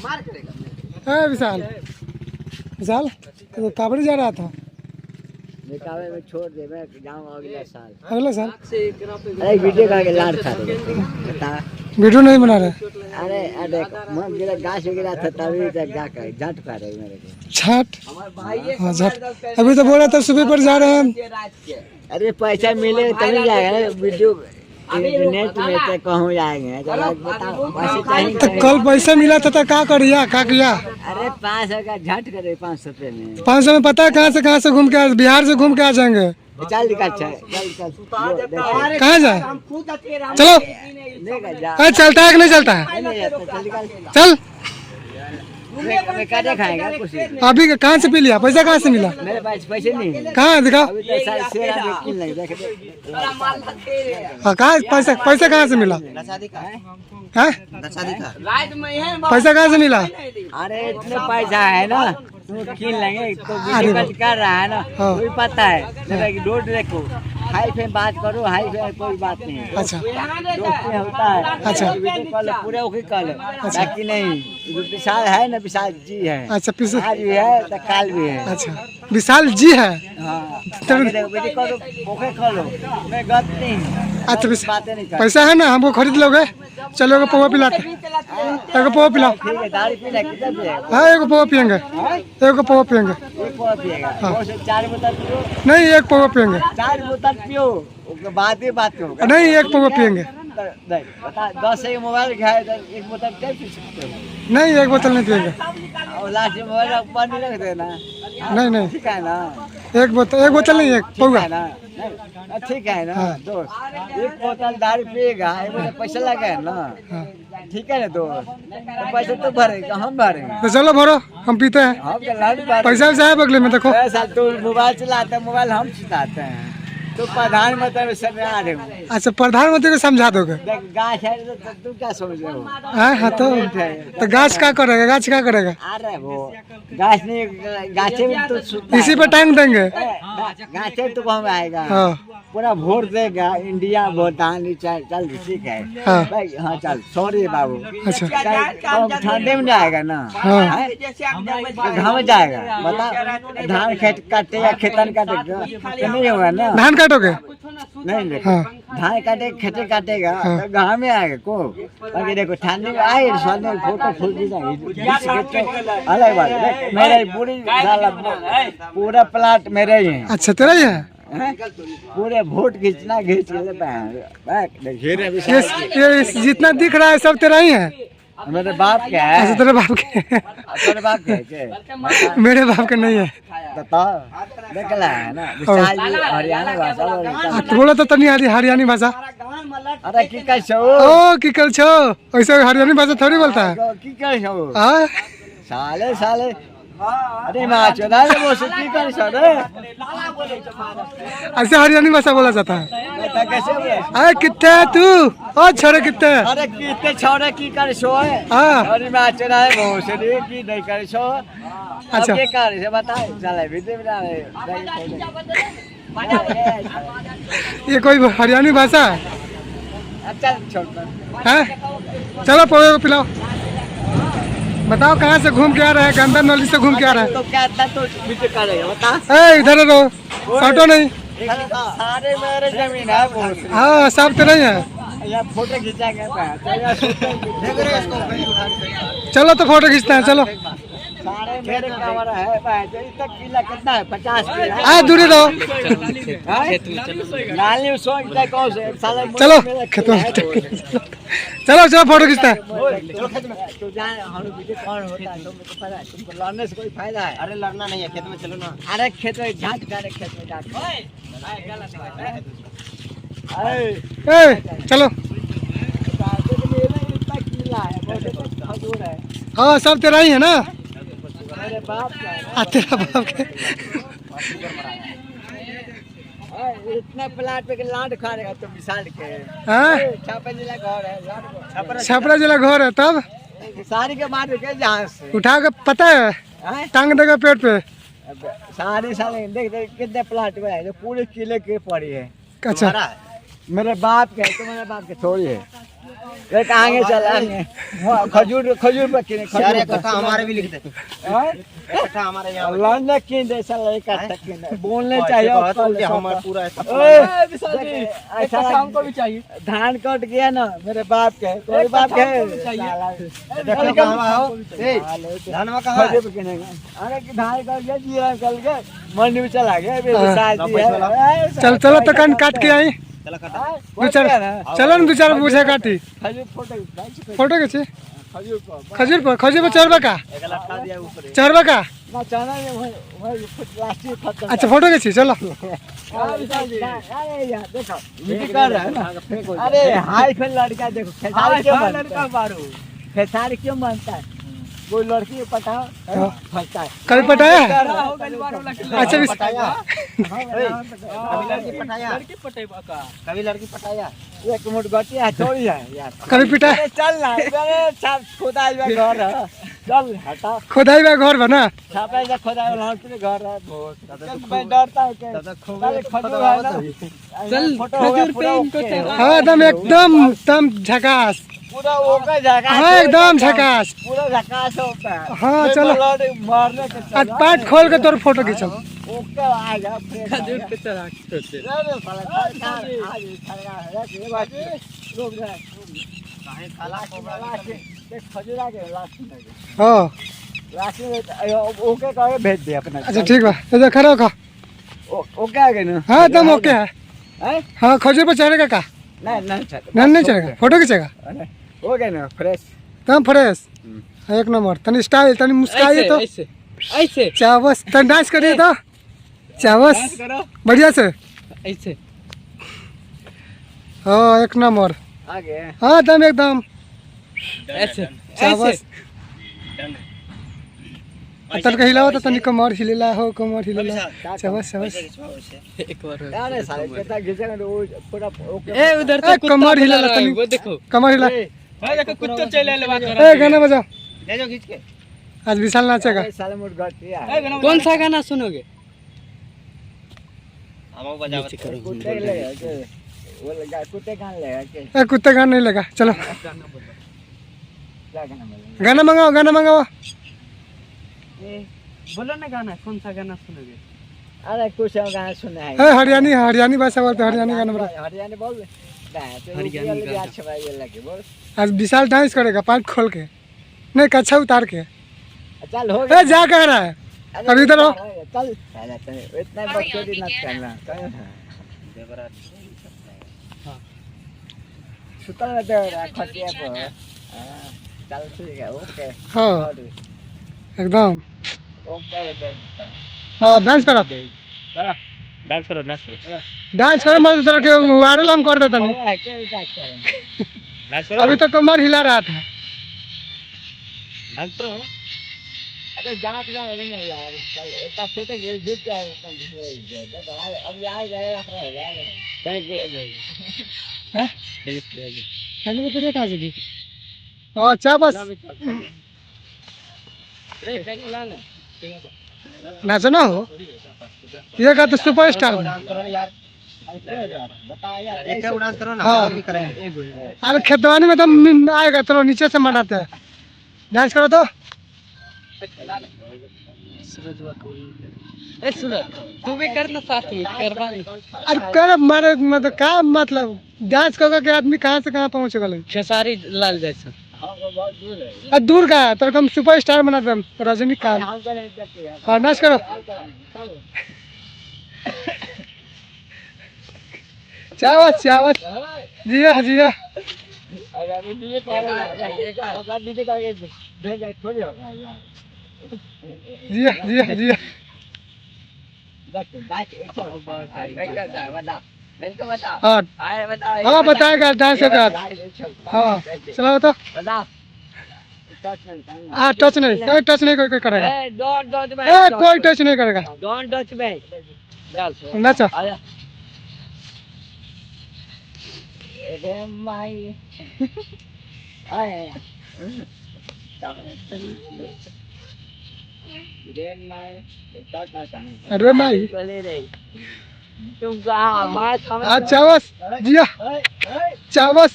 विशाल विशाल तो काबड़ी जा रहा था, निकाले में छोड़ दे, मैं जाऊंगा अगले साल। अगले साल अरे वीडियो का लाड खा रहे बता, वीडियो नहीं बना रहे। अरे मैं गिरा गाछ गिरा था तभी तक जाकर झट पा रहे मेरे को छठ। हाँ झट, अभी तो बोल रहा था सुबह पर जा रहे हैं। अरे पैसा मिले तभी जाएगा ना, वीडियो नेट में तो कहूँ जाएंगे। बताओ पैसे चाहिए तो कल पैसा मिला था क्या करिया क्या किया? अरे 500 का झट करे, 500 रुपये में 500 में पता है कहाँ से घूम के आ, बिहार से घूम के आ जाएंगे। चल कहाँ जाए? चलो अरे चलता है कि नहीं चलता है? चल खाएगा कुछ। अभी कहाँ से पी लिया? पैसा कहाँ से मिला? मेरे पास पैसे नहीं, कहाँ दिखाओ। कहाँ पैसा कहाँ से मिला? पैसा कहाँ से मिला? अरे इतने पैसा है ना, तुम कीन लेंगे तो वीडियो कर रहा है ना, कोई पता है। रोड देखो, हाई पे बात करो, हाई पे कोई बात नहीं। अच्छा दोस्ती होता है। अच्छा पूरे ओके कल, बाकी नहीं। विशाल है ना, विशाल जी है। अच्छा आज भी है तो काल भी है। अच्छा विशाल जी है। हाँ ओके खोलो, मैं गलत नहीं। अच्छा बातें नहीं कर। पैसा है ना, हमको खरीद लोगे? चलो एगो पोहा पिलाते, एगो पोहा पिलाओ। ठीक है, दारू पीना कितना पिएगा? हाँ एगो पोहा पियेंगे, एगो पोहा पियेंगे। एक पोहा पिएगा? हाँ। 4 बोतल पियो। नहीं एक पोहा पियेंगे। 4 बोतल पियो, उसके बाद ही बात होगा। नहीं एक पोहा पियेंगे। बता 10 से मोबाइल खाए तो 1 बोतल क्या पी सकते हो? नहीं एक बोतल नहीं पियेंगे। और लास्ट में मोबाइल ऊपर नहीं रख देना। नहीं ठीक है ना, एक बोतल नहीं, एक पौवा। है ना, ठीक है ना दोस्त। 1 बोतल दारू पिएगा, 1 बोतल पैसा लगा है ना, ठीक है ना दोस्त। तो पैसा तो भरेगा, हम भरेंगे। तो चलो भरो, हम पीते हैं। हम क्या पैसा वैसा है बगले में देखो। ऐसा तो मोबाइल चलाते हैं, मोबाइल हम चलाते हैं। तो प्रधानमंत्री में समझा रहे हो। अच्छा प्रधानमंत्री को समझा दोगे? गाछ है तो तुम क्या समझ रहे हो? हाँ तो गाछ क्या करेगा? गाछ क्या करेगा? अरे वो गाछ नहीं, गाछे में तो इसी पे टांग देंगे। गाछे तो कहाँ आएगा? हाँ पूरा वोट देगा इंडिया, भूटान। चल ठीक है भाई, हाँ चल सॉरी बाबू। अच्छा ठंडे में जाएगा ना, घाम जाएगा। बता धान खेत काटे या खेतन काटेगा तो नहीं होगा ना। धान काटोगे? नहीं हाँ धान काटे खेते काटेगा तो गाँव में आएगा को। बाकी देखो ठंडी में आए फोटो फूट अलग बात है। मेरा पूरी पूरा प्लाट मेरा ही है। अच्छा तेरा ही है? पूरे वोट खींचना खींच ये जितना दिख रहा है सब तेरा ही है? मेरे बाप का है। अच्छा तेरे बाप के? तेरे बाप का है? मेरे बाप का नहीं है। देखला है ना, विशाल जी हरियाणा भाषा तो बोला तो तनी हरियाणी भाषा। अरे की कर छो? ओ की कर छो? ऐसे हरियाणी भाषा थोड़ी बोलता है। की कर छो? हाँ साले अरे माँ चोदा वो की कर छो रे? ऐसे हरियाणी भाषा बोला जाता है। कैसे? अरे कितने है तू? ओ छोरे कितने? अरे कितने छोरे की कर छो है? हाँ अरे माँ चोदा है वो से की नहीं कर छो। अच्छा क्या कर से बता, चले वीडियो बना रहे। ये कोई हरियाणी भाषा है? अच्छा छोड़ है? चलो पोहे को पिलाओ। बताओ कहाँ से घूम के आ रहे हैं? गंदा नली से घूम के आ रहे हैं। तो क्या था तो वीडियो करेगा बता। ए इधर रहो, फोटो नहीं। सारे मेरे जमीन है बहुत। हाँ सब तेरा ही है। या फोटो खींचाएंगे। चलो तो फोटो खींचते हैं चलो। सारे मेरे कैमरा है भाई। इतना किला कितना है? 50 किला। आ दूरी रहो। नाली सोच दे कौन से साला। चलो खेत में चलो चलो फोटो खींचते हैं। तो जान हम वीडियो कौन होता है? तुमको पता है? तुमको लड़ने से कोई फायदा है? अरे लड़ना नहीं है, खेत में चलो ना। अरे खेत में झांक करे, खेत में झांक। ए चलो। हाँ सब तेरा ही है ना? मेरे बाप का। तेरा बाप के? इतने प्लाट पे लाड खा रहेगा तो विशाल के। छापरा जिला घर है। छपरा जिला घर है तब सारी के मार के जहाँ से उठा के पता है टांग देगा पेट पे। सारी साले देख कितने प्लाट में है जो पूरे किले के पड़ी है। अच्छा मेरे बाप के तुम्हारे बाप के थोड़ी है एक आगे चलाएंगे खजूर खजूर पर किने यार एक कट्ठा हमारे भी लिख दे, हाँ? एक कट्ठा हमारे यहाँ पर। अल्लाह ने किन जैसा लड़का तक बोलने चाहिए ऐसा और कि हमारा पूरा ऐसा ऐसा हमको भी चाहिए धान कट गया ना मेरे बाप के कोई बाप के देखो कहाँ हो, ए, धनवा कहाँ है? अरे कि धान कट गया जीरा निकल गया मंडी में चला गया अभी हाँ। शादी है चल चलो तो कान काट के आई चला कट्ठा। दो चार चलो ना दो चार पूछे काटी खजूर फोटो फोटो के छे खजूर को खजूर पर चढ़बा का एक लटका दिया ऊपर। चढ़बा का ना चाना में वही प्लास्टिक खत्म अच्छा फोटो के छे चलो अरे यार देखो ये कर रहा है ना अरे हाई फेल लड़का देखो खेसारी क्यों लड़का मारो खेसारी क्यों मानता है वो लड़की को पटाओ फंसता है कभी पटाया है? अच्छा भी पटाया कभी लड़की पटाया, कभी लड़की पटाया। एक मुठ गटी है छोड़ी है यार कभी पिटा अरे चल ना अरे छाप खुदाई में घर है चल हटा खोदाई बा घर बना छापे से खुदाई वाला के घर है बहुत मैं डरता हूं कि अरे खजूर है ना चल खजूर पे इनको हाँ एकदम झकास पूरा ओके जगह हाँ एकदम झकास पूरा झकास होता है हाँ चलो मारने के आज पार्ट खोल के तोर फोटो खींचो ओके आएगा खजूर पे चढ़ा के अरे साला आज खड़ा है ये बात रुक जा काहे खाला कोबरा देख खजूर आ गया लास्ट में हाँ लास्ट में ओके कह भेज दे अपना अच्छा ठीक बा इधर खड़ा हो ओके आ गया ना हाँ एकदम ओके है हैं हाँ खजूर पर चढ़ेगा का नहीं चढ़ेगा फोटो खींचेगा हो गया ना फ्रेश एकदम फ्रेश एक नंबर तनी स्टाइल तनी मुस्काइए तो ऐसे चावस तनी डांस करिए तो चावस बढ़िया से ऐसे हाँ एक नंबर आ गया हाँ एकदम ऐसे चावस तन का हिलाओ तो तनी कमर हिलेला हो कमर हिलेला चावस एक बार अरे साले कितना घिसेगा वो पूरा ओके ए उधर से कुत्ता कमर बोला हिलाला रहा है, तनी वो देखो कमर हिला भाई देखो कुत्ता चले आले बात कर ए गाना बजाओ ले जाओ खींच के। आज विशाल नाचेगा अरे साले मुझ गलती है कौन सा गाना सुनोगे हम बजा कुत्ते ले के वो लगा कुत्ते कान ले के ए कुत्ते गाना नहीं लगा चलो क्या करना बोले गाना मंगाओ बोलो ना गाना कौन सा गाना सुनोगे अरे कुछ गाना सुना है ए हरियाणी भाषा बोलते हरियाणी गाना बजा हरियाणा बोल हरियाणा गाना। अच्छा भाई ये लगे बोल आज विशाल डांस करेगा पाइप खोल के नहीं कच्छा उतार के चल हो ए जा कह रहा है अरे अभी इधर आओ। चल इतना बकचोदी मत करना सुतल रहते खटिया पर चल ठीक है ओके हाँ एकदम ओके हाँ डांस करो डांस करो डांस करो मत उतर के वायरल हम कर देता नहीं डांस अभी तो कमर हिला रहा था डांस करो। अरे जाना तो नहीं है यार चल इतना छोटे गेल जीत जाए अब यहाँ जाएगा थैंक यू हैं खाने को तो कहाँ से दी अच्छा बस नाचो ना हो ये का तो सुपरस्टार एक डांस करो ना हाँ। और भी करेंगे। अरे खेतवानी में तो आएगा चलो नीचे से मनाते हैं डांस करो तो ए सूरज तू भी करना साथ में करवा नहीं अरे कर मारे मतलब क्या मतलब डांस करोगे कि आदमी कहाँ से कहाँ पहुँच गए खेसारी लाल जैसा दूर का तो हम सुपरस्टार बनाते हैं रजनीकांत हाँ डांस करो चावत चावत जिया जिया जिया जिया जिया हाँ हाँ बताएगा डांस के बाद हाँ चलो तो हाँ टच नहीं कोई करेगा कोई टच नहीं करेगा डोंट टच मी नाचो अरे भाई तुम हमारे सामने अच्छा बस जिया चावस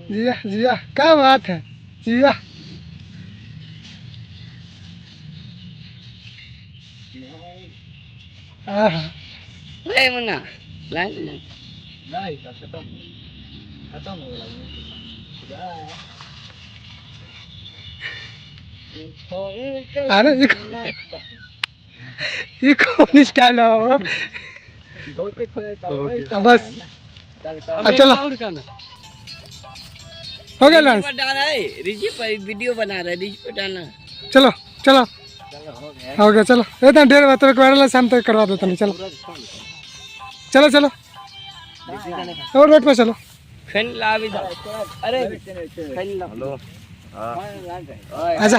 जिया जिया क्या बात है जिया आहा, नहीं मुन्ना लाल अरे ये कौन स्टाइल है बस चलो हो गया लंच डाला है रिजी पर वीडियो बना रहा है रिजी पर डालना चलो चलो हो गया चलो इतना देर बात वायरल शाम तक करवा देता नहीं चलो चलो चलो और रोड पे चलो फैन ला भी अरे फैन ला आजा